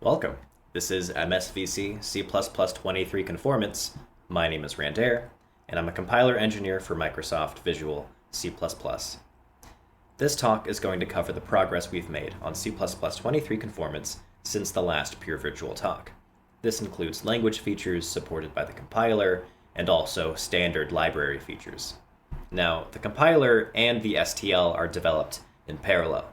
Welcome. This is MSVC C++23 Conformance. My name is Randair, and I'm a compiler engineer for Microsoft Visual C++. This talk is going to cover the progress we've made on C++23 Conformance since the last Pure Virtual talk. This includes language features supported by the compiler, and also standard library features. Now, the compiler and the STL are developed in parallel.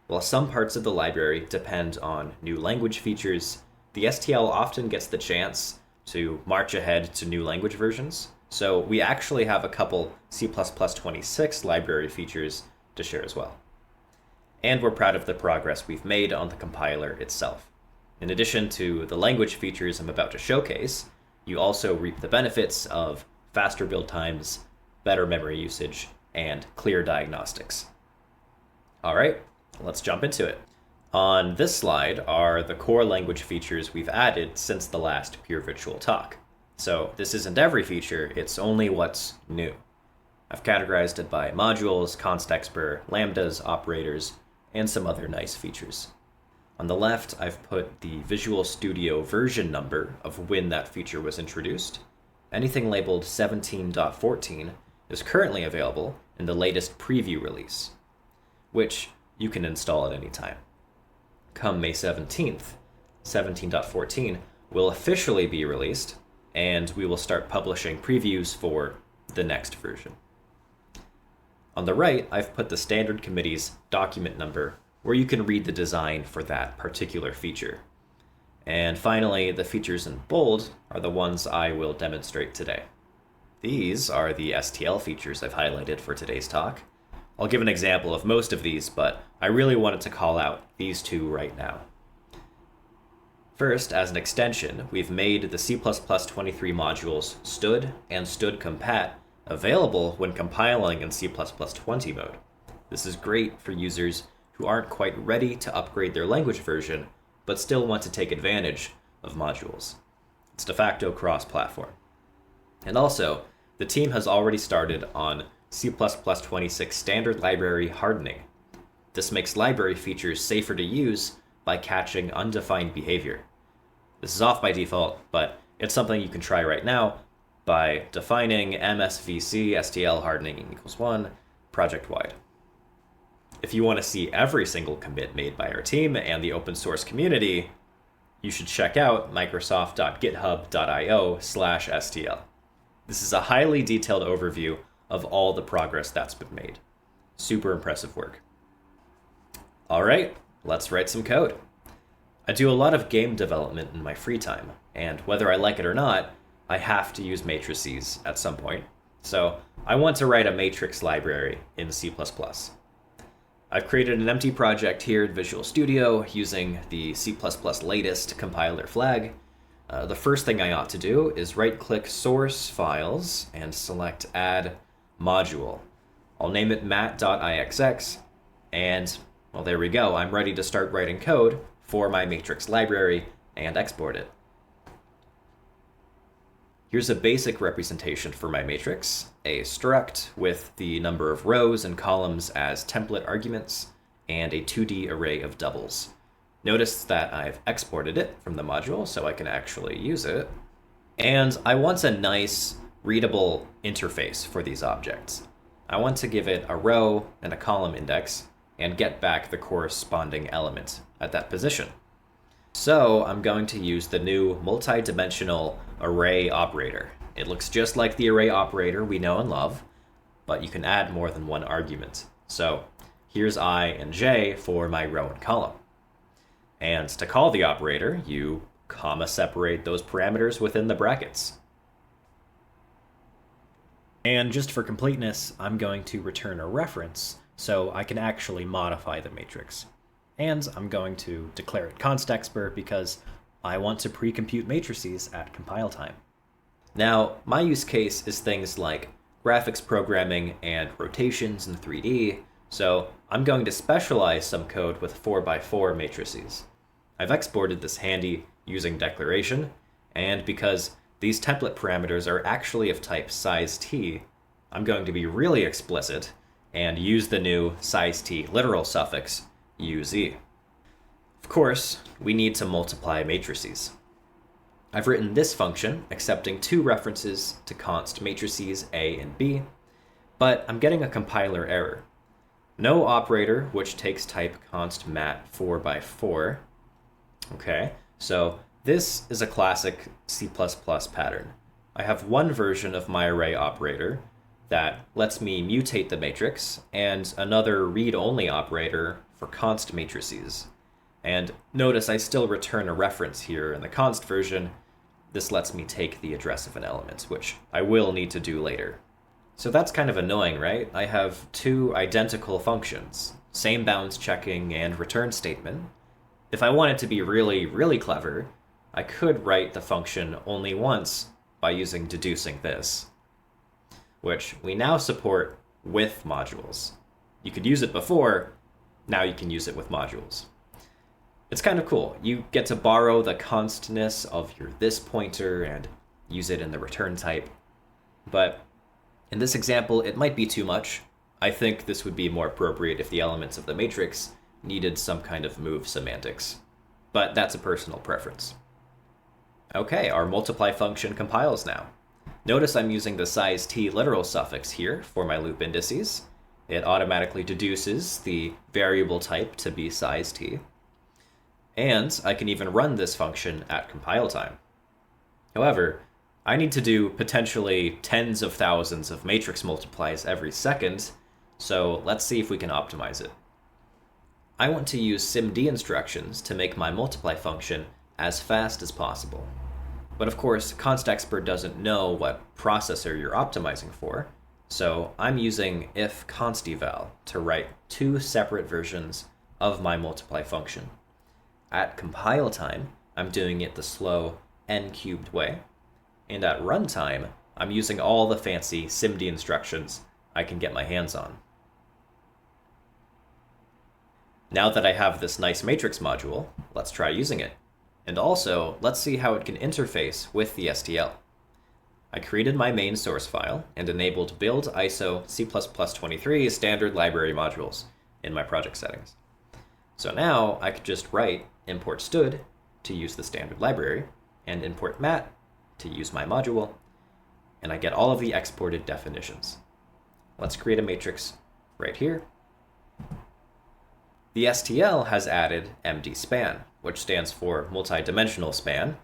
While some parts of the library depend on new language features, the STL often gets the chance to march ahead to new language versions, so we actually have a couple C++26 library features to share as well. And we're proud of the progress we've made on the compiler itself. In addition to the language features I'm about to showcase, you also reap the benefits of faster build times, better memory usage, and clear diagnostics. All right, let's jump into it. On this slide are the core language features we've added since the last Pure Virtual talk. So this isn't every feature, it's only what's new. I've categorized it by modules, const-expr, lambdas, operators, and some other nice features. On the left, I've put the Visual Studio version number of when that feature was introduced. Anything labeled 17.14 is currently available in the latest preview release, which you can install at any time. Come May 17th, 17.14 will officially be released, and we will start publishing previews for the next version. On the right, I've put the standard committee's document number, where you can read the design for that particular feature. And finally, the features in bold are the ones I will demonstrate today. These are the STL features I've highlighted for today's talk. I'll give an example of most of these, but I really wanted to call out these two right now. First, as an extension, we've made the C++23 modules stood and stood compat available when compiling in C++20 mode. This is great for users who aren't quite ready to upgrade their language version, but still want to take advantage of modules. It's de facto cross-platform. And also, the team has already started on C++26 standard library hardening. This makes library features safer to use by catching undefined behavior. This is off by default, but it's something you can try right now by defining MSVC STL hardening equals 1 project-wide. If you want to see every single commit made by our team and the open source community, you should check out microsoft.github.io/STL. This is a highly detailed overview of all the progress that's been made. Super impressive work. All right, let's write some code. I do a lot of game development in my free time, and whether I like it or not, I have to use matrices at some point. So I want to write a matrix library in C++. I've created an empty project here in Visual Studio using the C++ latest compiler flag. The first thing I ought to do is right-click Source Files and select Add Module. I'll name it mat.ixx, and, well, there we go. I'm ready to start writing code for my matrix library and export it. Here's a basic representation for my matrix, a struct with the number of rows and columns as template arguments, and a 2D array of doubles. Notice that I've exported it from the module so I can actually use it. And I want a nice, readable interface for these objects. I want to give it a row and a column index, and get back the corresponding element at that position. So I'm going to use the new multi-dimensional array operator. It looks just like the array operator we know and love, but you can add more than one argument. So here's I and j for my row and column. And to call the operator, you comma separate those parameters within the brackets. And just for completeness, I'm going to return a reference so I can actually modify the matrix. And I'm going to declare it const-expr because I want to pre-compute matrices at compile time. Now, my use case is things like graphics programming and rotations in 3D, so I'm going to specialize some code with 4x4 matrices. I've exported this handy using declaration, and because these template parameters are actually of type size_t, I'm going to be really explicit and use the new size_t literal suffix uz. Of course, we need to multiply matrices. I've written this function accepting two references to const matrices A and B, but I'm getting a compiler error. No operator which takes type const mat 4x4. Okay, so this is a classic C++ pattern. I have one version of my array operator that lets me mutate the matrix, and another read-only operator for const matrices. And notice I still return a reference here in the const version. This lets me take the address of an element, which I will need to do later. So that's kind of annoying, right? I have two identical functions, same bounds checking and return statement. If I wanted to be really, really clever, I could write the function only once by using deducing this, which we now support with modules. You could use it before, now you can use it with modules. It's kind of cool. You get to borrow the constness of your this pointer and use it in the return type. But in this example, it might be too much. I think this would be more appropriate if the elements of the matrix needed some kind of move semantics. But that's a personal preference. Okay, our multiply function compiles now. Notice I'm using the size t literal suffix here for my loop indices. It automatically deduces the variable type to be size t. And I can even run this function at compile time. However, I need to do potentially tens of thousands of matrix multiplies every second, so let's see if we can optimize it. I want to use SIMD instructions to make my multiply function as fast as possible. But of course, constexpert doesn't know what processor you're optimizing for, so I'm using if consteval to write two separate versions of my multiply function. At compile time, I'm doing it the slow n-cubed way, and at runtime, I'm using all the fancy SIMD instructions I can get my hands on. Now that I have this nice matrix module, let's try using it. And also, let's see how it can interface with the STL. I created my main source file and enabled build ISO C++23 standard library modules in my project settings. So now I could just write import std to use the standard library and import mat to use my module, and I get all of the exported definitions. Let's create a matrix right here. The STL has added MD-span, which stands for multi-dimensional span,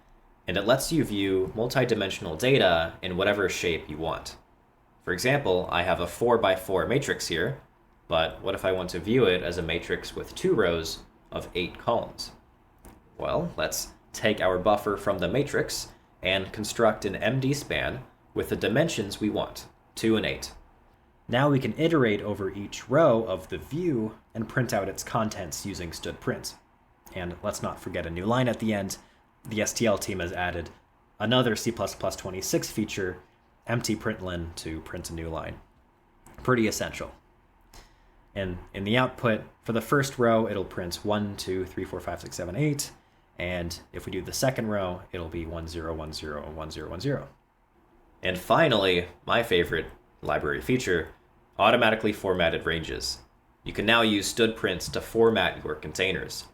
and it lets you view multi-dimensional data in whatever shape you want. For example, I have a 4x4 matrix here, but what if I want to view it as a matrix with 2 rows of 8 columns? Well, let's take our buffer from the matrix and construct an MD-span with the dimensions we want, 2 and 8. Now we can iterate over each row of the view and print out its contents using stdprint. And let's not forget a new line at the end. The STL team has added another C++26 feature, empty println, to print a new line. Pretty essential. And in the output, for the first row, it'll print 1, 2, 3, 4, 5, 6, 7, 8. And if we do the second row, it'll be 1, 0, 1, 0, 1, 0, 1, 0. And finally, my favorite library feature, automatically formatted ranges. You can now use stdprint to format your containers.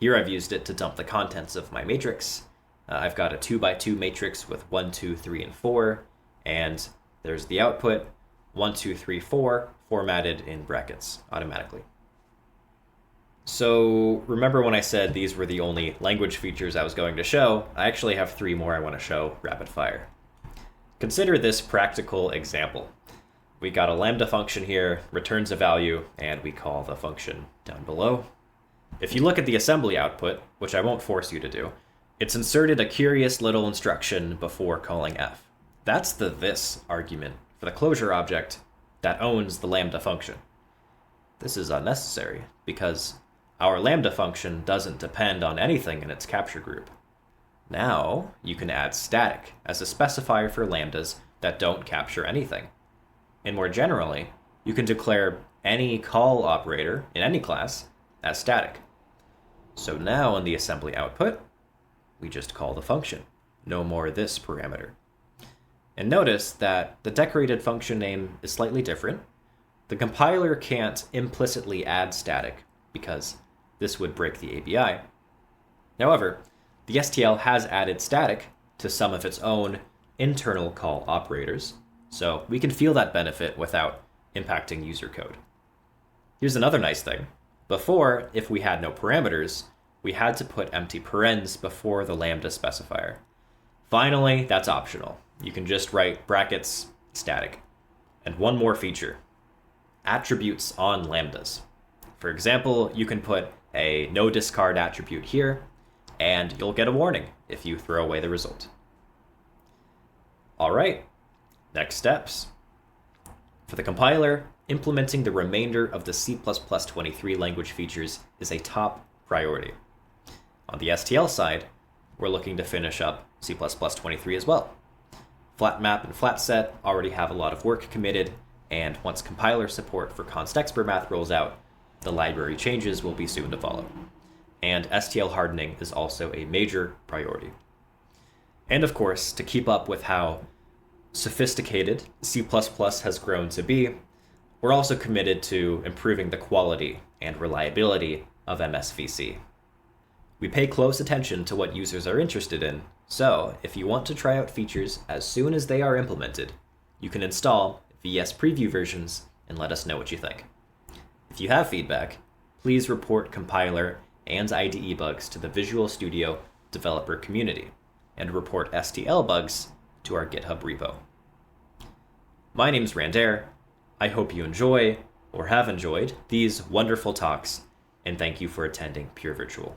Here I've used it to dump the contents of my matrix. I've got a 2x2 matrix with 1, 2, 3, and 4, and there's the output, 1, 2, 3, 4, formatted in brackets automatically. So remember when I said these were the only language features I was going to show? I actually have 3 more I want to show rapid fire. Consider this practical example. We got a lambda function here, returns a value, and we call the function down below. If you look at the assembly output, which I won't force you to do, it's inserted a curious little instruction before calling f. That's the this argument for the closure object that owns the lambda function. This is unnecessary because our lambda function doesn't depend on anything in its capture group. Now you can add static as a specifier for lambdas that don't capture anything. And more generally, you can declare any call operator in any class as static. So now in the assembly output, we just call the function, no more this parameter. And notice that the decorated function name is slightly different. The compiler can't implicitly add static because This would break the ABI. However, the STL has added static to some of its own internal call operators, so we can feel that benefit without impacting user code. Here's another nice thing. Before, if we had no parameters, we had to put empty parens before the lambda specifier. Finally, that's optional. You can just write brackets static. And one more feature, attributes on lambdas. For example, you can put a no discard attribute here, and you'll get a warning if you throw away the result. All right, next steps. For the compiler, implementing the remainder of the C++23 language features is a top priority. On the STL side, we're looking to finish up C++23 as well. FlatMap and FlatSet already have a lot of work committed, and once compiler support for const_expr_math rolls out, the library changes will be soon to follow. And STL hardening is also a major priority. And of course, to keep up with how sophisticated C++ has grown to be, we're also committed to improving the quality and reliability of MSVC. We pay close attention to what users are interested in, so if you want to try out features as soon as they are implemented, you can install VS Preview versions and let us know what you think. If you have feedback, please report compiler and IDE bugs to the Visual Studio developer community, and report STL bugs to our GitHub repo. My name's Randair. I hope you enjoy, or have enjoyed, these wonderful talks, and thank you for attending Pure Virtual.